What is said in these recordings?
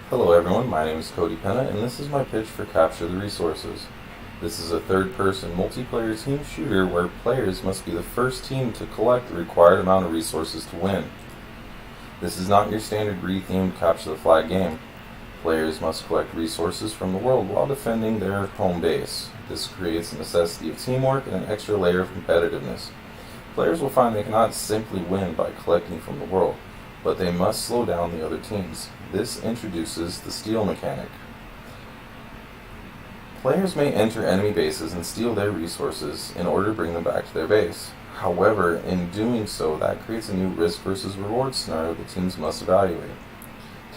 Hello everyone, my name is Cody Penna and this is my pitch for Capture the Resources. This is a third-person multiplayer team shooter where players must be the first team to collect the required amount of resources to win. This is not your standard re-themed capture the flag game. Players must collect resources from the world while defending their home base. This creates a necessity of teamwork and an extra layer of competitiveness. Players will find they cannot simply win by collecting from the world, but they must slow down the other teams. This introduces the steal mechanic. Players may enter enemy bases and steal their resources in order to bring them back to their base. However, in doing so, that creates a new risk versus reward scenario that teams must evaluate.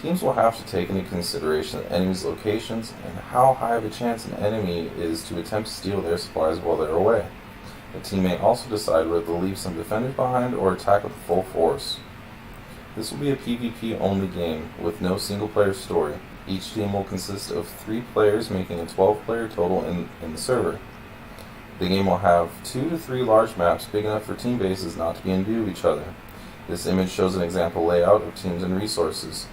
Teams will have to take into consideration the enemy's locations and how high of a chance an enemy is to attempt to steal their supplies while they're away. The team may also decide whether to leave some defenders behind or attack with full force. This will be a PvP only game with no single player story. Each team will consist of 3 players, making a 12-player total in the server. The game will have 2 to 3 large maps big enough for team bases not to be in view of each other. This image shows an example layout of teams and resources.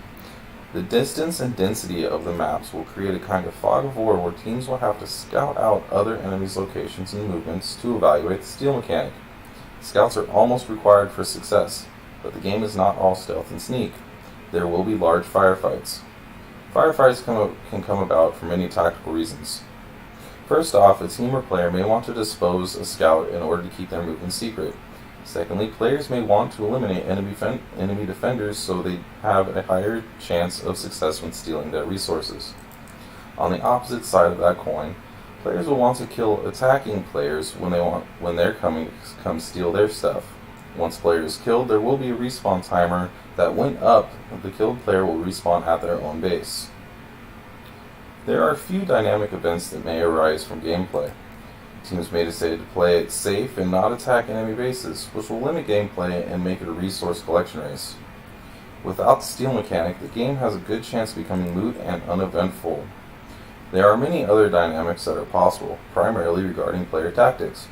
The distance and density of the maps will create a kind of fog of war where teams will have to scout out other enemies' locations and movements to evaluate the steal mechanic. Scouts are almost required for success, but the game is not all stealth and sneak. There will be large firefights. Firefights can come about for many tactical reasons. First off, a team or player may want to dispose a scout in order to keep their movement secret. Secondly, players may want to eliminate enemy defenders so they have a higher chance of success when stealing their resources. On the opposite side of that coin, players will want to kill attacking players when they're coming to come steal their stuff. Once player is killed, there will be a respawn timer that when up, the killed player will respawn at their own base. There are a few dynamic events that may arise from gameplay. Teams may decide to play it safe and not attack enemy bases, which will limit gameplay and make it a resource collection race. Without the steal mechanic, the game has a good chance of becoming loot and uneventful. There are many other dynamics that are possible, primarily regarding player tactics.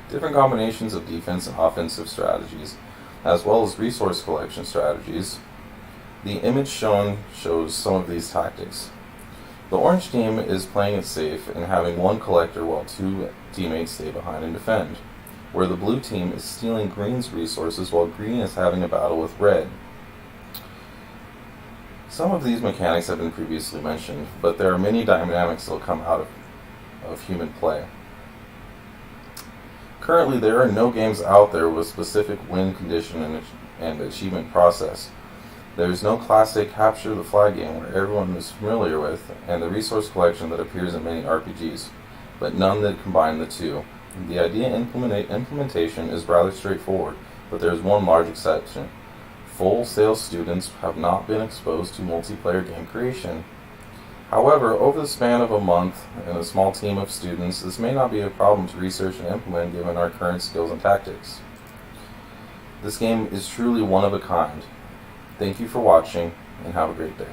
Different combinations of defense and offensive strategies, as well as resource collection strategies. The image shown shows some of these tactics. The orange team is playing it safe and having 1 collector while 2 teammates stay behind and defend, where the blue team is stealing green's resources while green is having a battle with red. Some of these mechanics have been previously mentioned, but there are many dynamics that will come out of human play. Currently, there are no games out there with specific win condition and achievement process. There is no classic capture the flag game where everyone is familiar with, and the resource collection that appears in many RPGs, but none that combine the two. The idea implementation is rather straightforward, but there is one large exception. Full sales students have not been exposed to multiplayer game creation. However, over the span of a month and a small team of students, this may not be a problem to research and implement given our current skills and tactics. This game is truly one of a kind. Thank you for watching, and have a great day.